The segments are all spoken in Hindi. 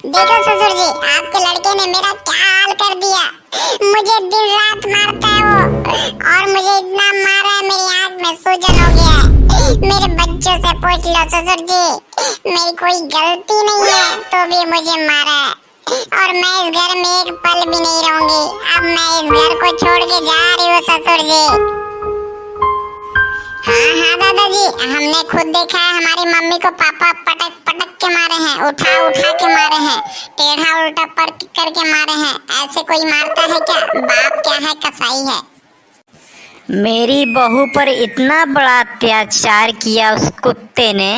देखो ससुर जी, आपके लड़के ने मेरा क्या हाल कर दिया। मुझे दिन रात मारता है वो, और मुझे इतना मारा है मेरी आंख में सूजन हो गया है। मेरे बच्चों से पूछ लो ससुर जी, मेरी कोई गलती नहीं है तो भी मुझे मारा है, और मैं इस घर में एक पल भी नहीं रहूंगी। अब मैं इस घर को छोड़ के जा रही हूँ ससुर जी। हाँ हाँ दादाजी, हमने खुद देखा है हमारी मम्मी को पापा पटक पटक के मारे हैं, उठा उठा के मारे हैं, टेढ़ा उल्टा पर करके मारे हैं। ऐसे कोई मारता है क्या? बाप क्या है, कसाई है। मेरी बहू पर इतना बड़ा अत्याचार किया उस कुत्ते ने,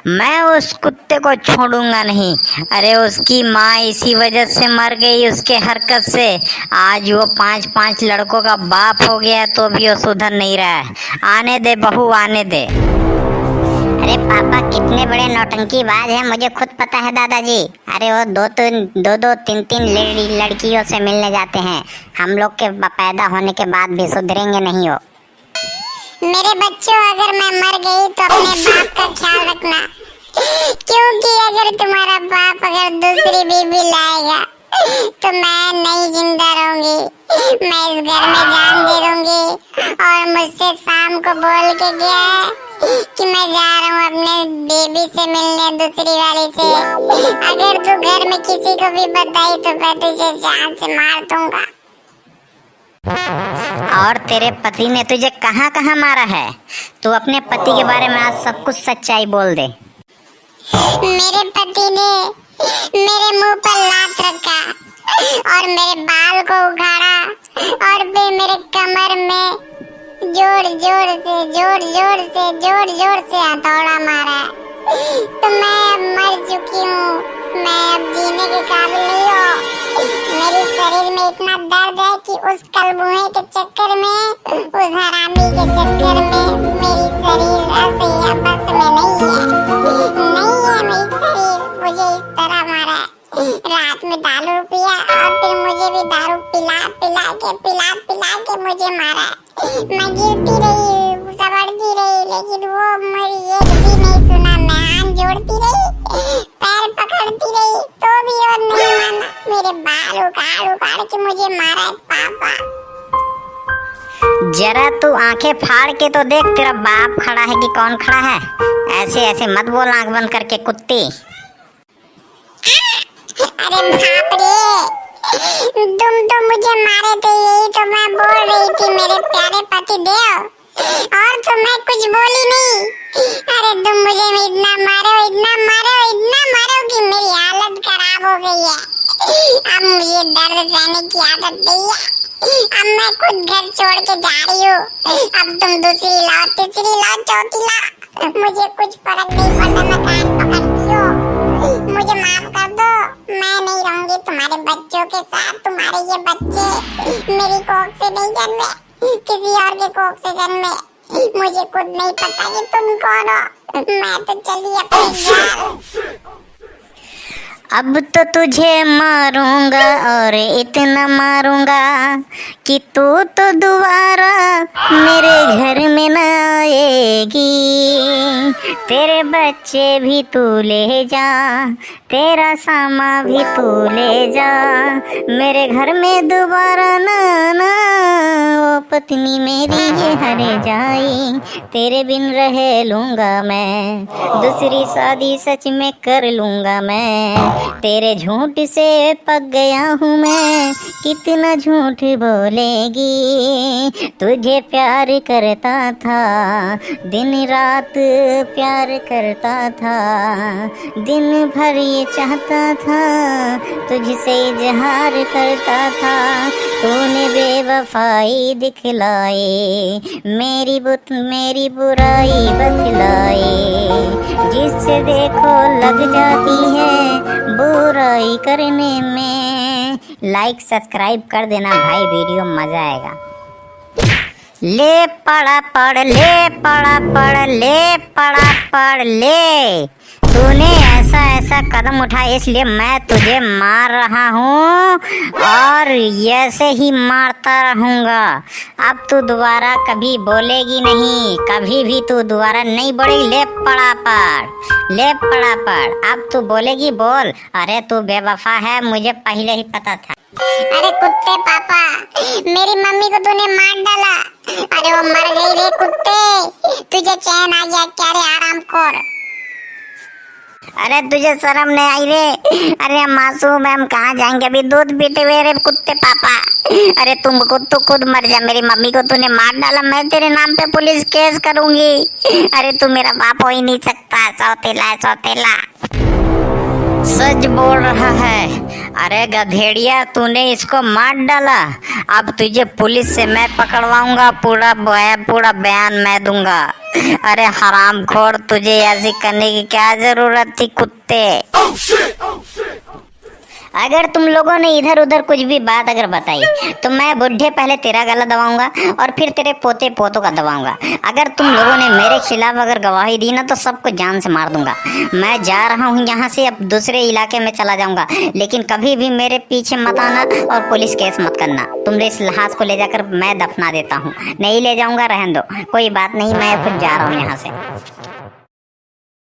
मैं उस कुत्ते को छोड़ूंगा नहीं। अरे उसकी माँ इसी वजह से मर गई, उसके हरकत से। आज वो 5-5 लड़कों का बाप हो गया तो भी वो सुधर नहीं रहा है। आने दे बहू, आने दे। अरे पापा कितने बड़े नौटंकीबाज हैं, मुझे खुद पता है दादाजी। अरे वो दो तीन तीन लड़कियों से मिलने जाते हैं। हम लोग के पैदा होने के बाद भी सुधरेंगे नहीं हो। मेरे बच्चों, अगर मैं मर गई तो अपने बाप का ख्याल रखना, क्योंकि अगर तुम्हारा बाप अगर दूसरी बीवी लाएगा तो मैं नहीं जिंदा रहूंगी। मैं इस घर में जान दे दूंगी। और मुझसे शाम को बोल के गया है कि मैं जा रहा हूँ अपने बेबी से मिलने, दूसरी वाली से। अगर तू घर में किसी को भी बताई तो मैं तुझे जान से मार दूंगा। और तेरे पति ने तुझे कहाँ कहाँ मारा है? तू अपने पति के बारे में आज सब कुछ सच्चाई बोल दे। मेरे पति ने मेरे मुंह पर लात रखा और मेरे बाल को उखाड़ा, और फिर मेरे कमर में जोर जोर से हथौड़ा मारा। तो मैं अब मर चुकी हूँ, मैं अब जीने के काबिल नहीं हूँ। मेरे शरीर में इतना दर्द है कि उस कलबुहे के चक्कर में, उस हरामी के चक्कर में मेरी शरीर ऐसे ही बस में नहीं है मेरी शरीर। मुझे इस तरह मारा है। रात में दारू पिया और फिर मुझे भी दारू पिला के मुझे मारा है। मैं गिरती रही, सवरती रही, लेकिन वो मेरी एक भी नहीं सुना। मैं हाथ जोड़ती रही, पैर पकड़ती रही, तो भी वो नहीं माना। मेरे बाल उखाड़ के मुझे मारा है पापा। जरा तू आंखें फाड़ के तो देख, तेरा बाप खड़ा है कि कौन खड़ा है। ऐसे ऐसे मत बोल आंख बंद करके कुत्ती। अरे बाप रे, तुम तो मुझे मारे थे, यही तो मैं बोल रही थी मेरे प्यारे पति देव, और तो मैं कुछ बोली नहीं। अरे तुम मुझे इतना मारो कि मेरी हालत खराब हो गई है। अब मुझे दर्द सहने की आदत नहीं है। अब मैं खुद घर छोड़ के जा रही हूँ। अब तुम दूसरी लाओ, तीसरी लाओ, चौथी लाओ, मुझे कुछ फर्क नहीं पड़ता। मैं कान पकड़ती हूँ, मुझे माफ कर दो। मैं नहीं रहूंगी तुम्हारे बच्चों के साथ। तुम्हारे ये बच्चे मेरी कोख से नहीं जन्मे, किसी और के कोख से जन्मे। मुझे खुद नहीं पता कि तुम कौन हो। मैं तो चली अपने घर। अब तो तुझे मारूंगा और इतना मारूंगा कि तू तो दोबारा मेरे घर में न आएगी। तेरे बच्चे भी तू ले जा, तेरा सामान भी तू ले जा। मेरे घर में दोबारा ना वो पत्नी मेरी ये हरे जाए। तेरे बिन रह लूंगा मैं, दूसरी शादी सच में कर लूंगा मैं। तेरे झूठ से पक गया हूँ मैं, कितना झूठ बोलेगी। तुझे प्यार करता था, दिन रात प्यार करता था, दिन भर ये चाहता था, तुझसे इजहार करता था। तूने बेवफाई दिखलाई, मेरी बुराई बतलाई। जिससे देखो लग जाती है बुराई करने में। लाइक सब्सक्राइब कर देना भाई, वीडियो मजा आएगा। ले पढ़ा पढ़ ले, पढ़ा पढ़ ले, पढ़ा पढ़ ले। तूने ऐसा ऐसा कदम उठाया इसलिए मैं तुझे मार रहा हूँ और ऐसे ही मारता रहूंगा। अब तू दोबारा कभी बोलेगी नहीं, कभी भी तू दोबारा नहीं बोलेगी। ले पड़ा पड़, ले पड़ा पड़। अब तू बोलेगी बोल। अरे तू बेवफा है, मुझे पहले ही पता था। अरे कुत्ते पापा, मेरी मम्मी को तूने मार डाला। अरे वो मर गई रे कुत्ते, तुझे चैन आ गया क्या रे हरामखोर। अरे तुझे शर्म नहीं आई रे? अरे मासूम है, हम कहाँ जाएंगे अभी दूध पीते हुए रे कुत्ते पापा। अरे तुमको तो खुद मर जा, मेरी मम्मी को तूने मार डाला, मैं तेरे नाम पे पुलिस केस करूंगी। अरे तू मेरा बाप हो ही नहीं सकता, सौतेला है सौतेला। सच बोल रहा है। अरे गधेड़िया, तूने इसको मार डाला। अब तुझे पुलिस से मैं पकड़वाऊंगा, पूरा बयान मैं दूंगा। अरे हरामखोर, तुझे ऐसी करने की क्या जरूरत थी कुत्ते। अगर तुम लोगों ने इधर उधर कुछ भी बात अगर बताई तो मैं बुढ़े पहले तेरा गला दबाऊंगा और फिर तेरे पोते पोतों का दबाऊंगा। अगर तुम लोगों ने मेरे खिलाफ अगर गवाही दी ना तो सबको जान से मार दूंगा। मैं जा रहा हूँ यहाँ से, अब दूसरे इलाके में चला जाऊंगा, लेकिन कभी भी मेरे पीछे मत आना और पुलिस केस मत करना। तुम इस लाश को ले जाकर मैं दफना देता हूँ। नहीं ले जाऊंगा, रहने दो, कोई बात नहीं, मैं खुद जा रहा हूँ यहाँ से।